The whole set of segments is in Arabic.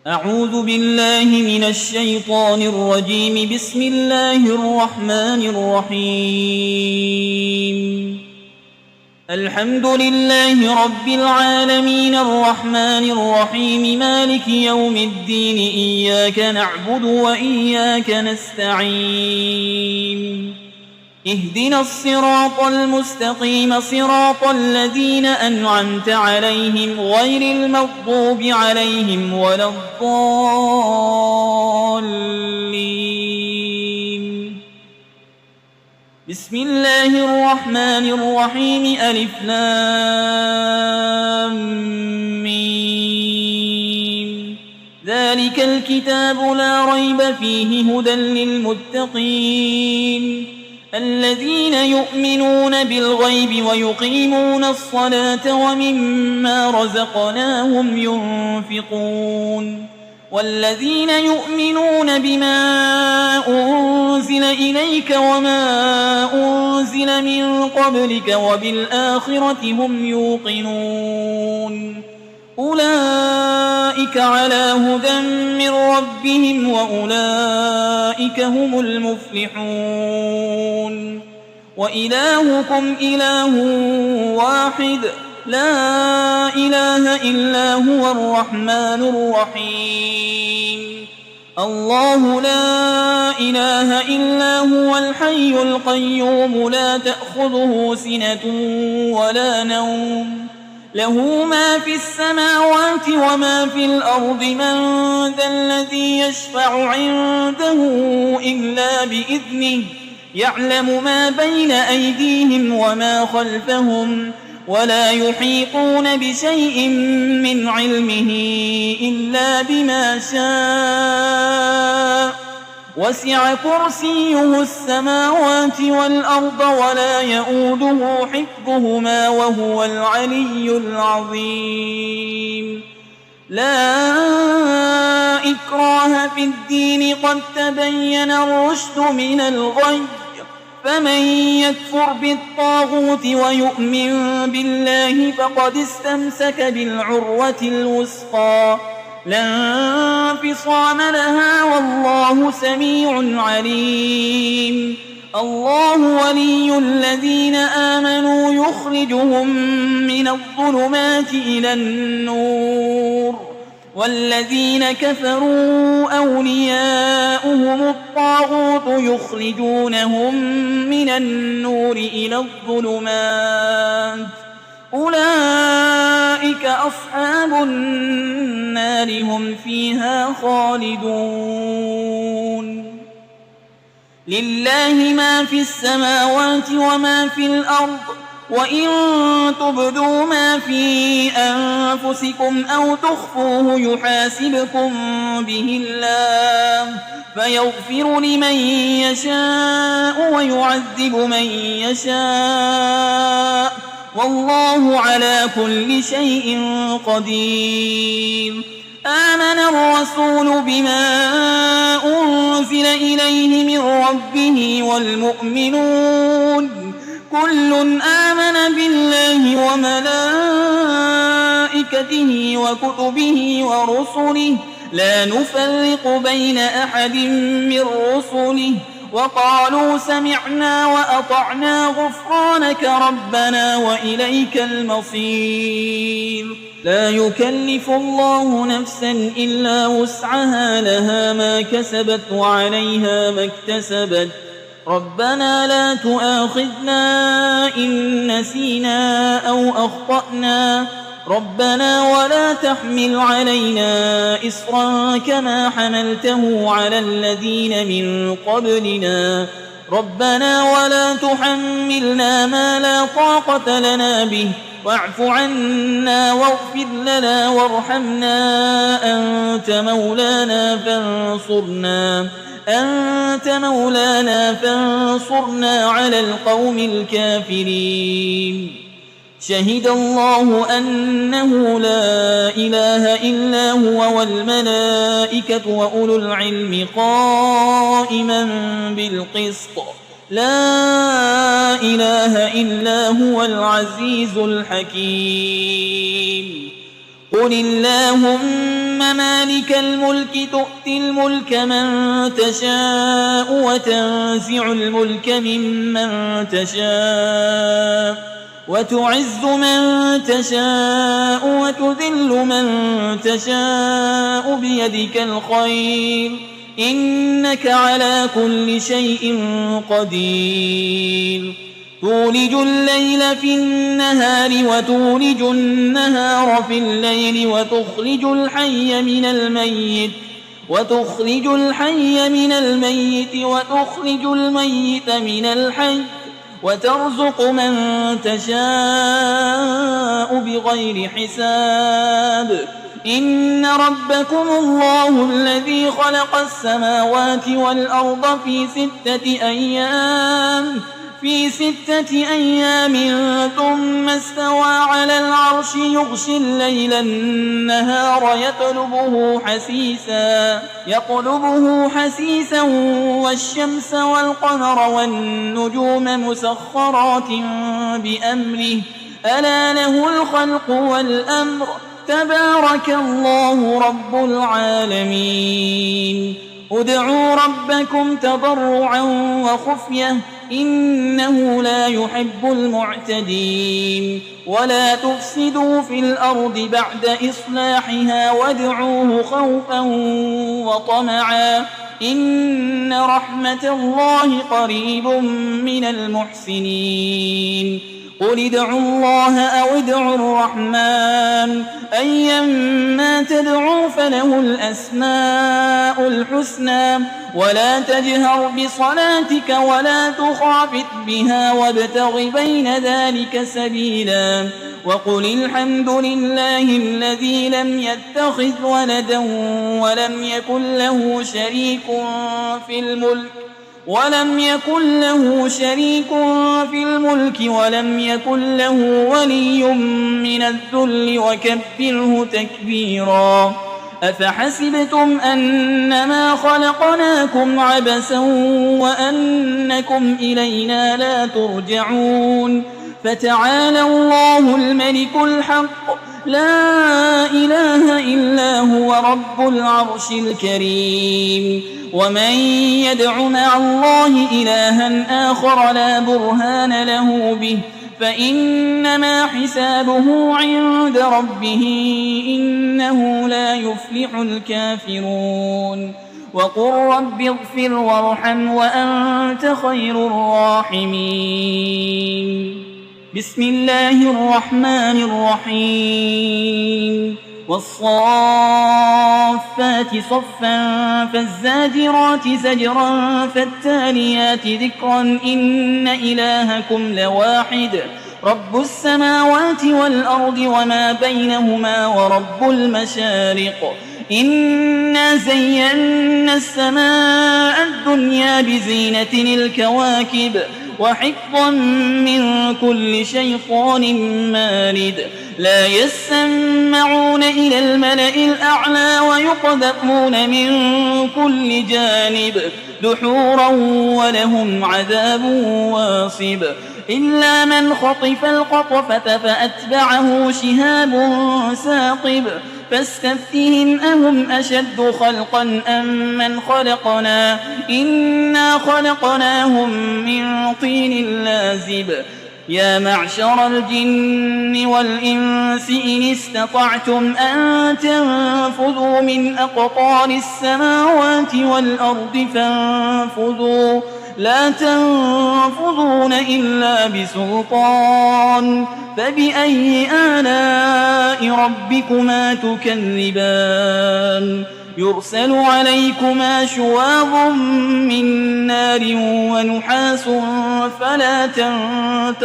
أعوذ بالله من الشيطان الرجيم. بسم الله الرحمن الرحيم. الحمد لله رب العالمين الرحمن الرحيم مالك يوم الدين. إياك نعبد وإياك نستعين. اهدنا الصراط المستقيم صراط الذين أنعمت عليهم غير المغضوب عليهم ولا الضالين. بسم الله الرحمن الرحيم. ألف لام ميم. ذلك الكتاب لا ريب فيه هدى للمتقين الذين يؤمنون بالغيب ويقيمون الصلاة ومما رزقناهم ينفقون والذين يؤمنون بما أنزل إليك وما أنزل من قبلك وبالآخرة هم يوقنون أولئك على هدى من ربهم وأولئك هم المفلحون. وإلهكم إله واحد لا إله إلا هو الرحمن الرحيم. الله لا إله إلا هو الحي القيوم لا تأخذه سنة ولا نوم له ما في السماوات وما في الأرض. من ذا الذي يشفع عنده إلا بإذنه يعلم ما بين أيديهم وما خلفهم ولا يحيطون بشيء من علمه إلا بما شاء. وسع كرسيه السماوات والأرض ولا يؤوده حفظهما وهو العلي العظيم. لا إكراه في الدين قد تبين الرشد من الغي. فمن يكفر بالطاغوت ويؤمن بالله فقد استمسك بالعروة الوثقى لا انفصام لها والله سميع عليم. الله ولي الذين آمنوا يخرجهم من الظلمات إلى النور والذين كفروا أولياؤهم الطاغوت يخرجونهم من النور إلى الظلمات أولئك أصحاب النار هم فيها خالدون. لله ما في السماوات وما في الأرض وإن تبدوا ما في أنفسكم أو تخفوه يحاسبكم به الله فيغفر لمن يشاء ويعذب من يشاء والله على كل شيء قدير. آمن الرسول بما أنزل إليه من ربه والمؤمنون كل آمن بالله وملائكته وكتبه ورسله لا نفرق بين أحد من رسله وقالوا سمعنا وأطعنا غفرانك ربنا وإليك المصير. لا يكلف الله نفسا إلا وسعها لها ما كسبت وعليها ما اكتسبت. ربنا لا تؤاخذنا إن نسينا أو أخطأنا ربنا ولا تحمل علينا إصرا كما حملته على الذين من قبلنا ربنا ولا تحملنا ما لا طاقة لنا به واعف عنا واغفر لنا وارحمنا أنت مولانا فانصرنا على القوم الكافرين. شهد الله أنه لا إله إلا هو والملائكة وأولو العلم قائما بالقسط لا إله إلا هو العزيز الحكيم. قل اللهم مالك الملك تؤتي الملك من تشاء وتنزع الملك ممن تشاء وتعز من تشاء وتذل من تشاء بيدك الخير إنك على كل شيء قدير تولج الليل في النهار وتولج النهار في الليل وتخرج الحي من الميت وتخرج الميت من الحي وترزق من تشاء بغير حساب إن ربكم الله الذي خلق السماوات والأرض في 6 أيام ثم استوى على العرش يغشي الليل النهار يطلبه حسيسا والشمس والقمر والنجوم مسخرات بأمره ألا له الخلق والأمر تبارك الله رب العالمين ادعوا ربكم تضرعا وخفية إنه لا يحب المعتدين ولا تفسدوا في الأرض بعد إصلاحها وادعوه خوفا وطمعا إن رحمة الله قريب من المحسنين قل ادعوا الله أو ادعوا الرحمن أيما تدعوا فله الأسماء الحسنى ولا تجهر بصلاتك ولا تخافت بها وابتغ بين ذلك سبيلا وقل الحمد لله الذي لم يتخذ ولدا ولم يكن له شريك في الملك ولم يكن له ولي من الذل وكبره تكبيرا أفحسبتم أنما خلقناكم عبثا وأنكم إلينا لا ترجعون فتعالى الله الملك الحق لا إله إلا هو رب العرش الكريم ومن يدع مع الله إلها آخر لا برهان له به فإنما حسابه عند ربه إنه لا يفلح الكافرون وقل رب اغفر وارحم وأنت خير الراحمين بسم الله الرحمن الرحيم والصافات صفا فالزاجرات زجرا فالتاليات ذكرا إن إلهكم لواحد رب السماوات والأرض وما بينهما ورب المشارق إنا زينا السماء الدنيا بزينة الكواكب وحفظا من كل شيطان مارد لا يسمعون إلى الملأ الأعلى ويقذفون من كل جانب دحورا ولهم عذاب واصب إلا من خطف الخطفة فأتبعه شهاب ثاقب فاستفتهم أهم أشد خلقا أم من خلقنا إنا خلقناهم من طين لازب يا معشر الجن والإنس إن استطعتم أن تنفذوا من أقطار السماوات والأرض فانفذوا لا تنفذون إلا بسلطان فبأي آلاء ربكما تكذبان يرسل عليكما شواظ من نار ونحاس فلا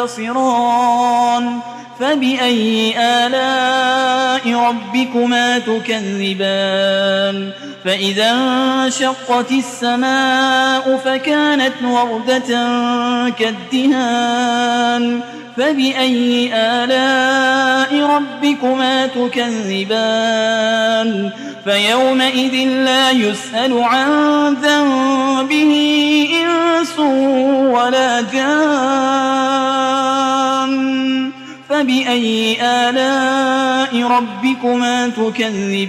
تنتصران فبأي آلاء ربكما تكذبان فإذا انشقت السماء فكانت وردة كالدهان فبأي آلاء ربكما تكذبان فيومئذ لا يسأل عن ذنبه إنس ولا جان فبأي آلاء ربكما تكذبان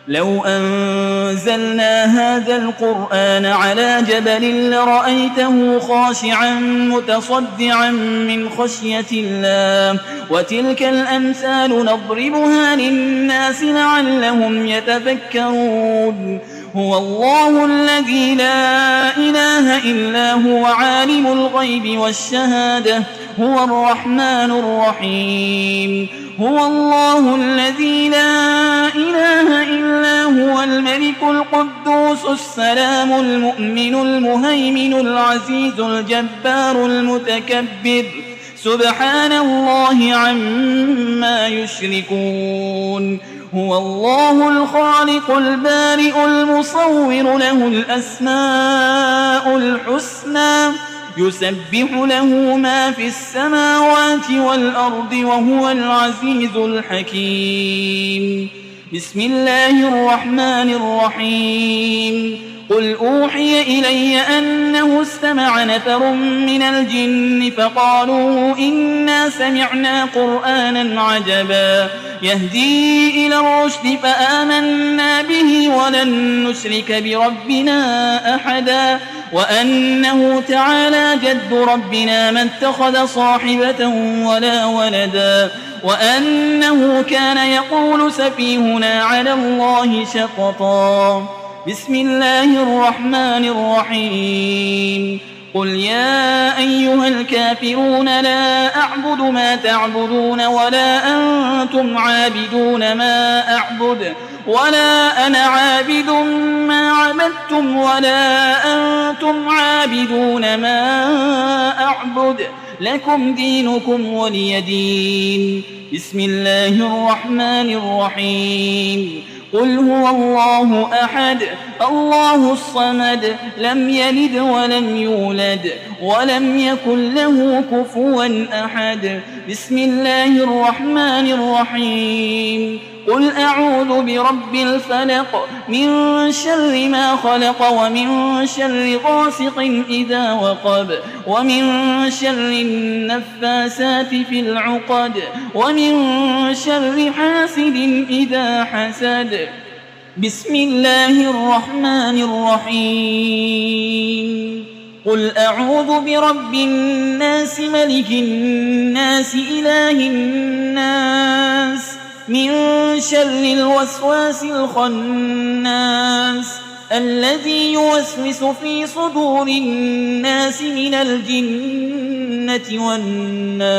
لو أنزلنا هذا القرآن على جبل لرأيته خاشعا متصدعا من خشية الله وتلك الأمثال نضربها للناس لعلهم يتفكرون هو الله الذي لا إله إلا هو عالم الغيب والشهادة هو الرحمن الرحيم هو الله الذي لا إله إلا هو الملك القدوس السلام المؤمن المهيمن العزيز الجبار المتكبر سبحان الله عما يشركون هو الله الخالق البارئ المصور له الأسماء الحسنى يسبح له ما في السماوات والأرض وهو العزيز الحكيم بسم الله الرحمن الرحيم قل أوحي إلي أنه استمع نفر من الجن فقالوا إنا سمعنا قرآنا عجبا يهدي إلى الرشد فآمنا به ولن نشرك بربنا أحدا وأنه تعالى جد ربنا ما اتخذ صاحبة ولا ولدا وأنه كان يقول سفيهنا على الله شططا بسم الله الرحمن الرحيم قل يا أيها الكافرون لا أعبد ما تعبدون ولا أنتم عابدون ما أعبد ولا أنا عابد ما عبدتم ولا أنتم عابدون ما أعبد لكم دينكم ولي دين بسم الله الرحمن الرحيم قل هو الله أحد الله الصمد لم يلد ولم يولد ولم يكن له كفوا أحد بسم الله الرحمن الرحيم قل أعوذ برب الفلق من شر ما خلق ومن شر غاسق إذا وقب ومن شر النفاسات في العقد ومن شر حاسد إذا حسد بسم الله الرحمن الرحيم قل أعوذ برب الناس ملك الناس إله الناس من شر الوسواس الخناس الذي يوسوس في صدور الناس من الجنة والناس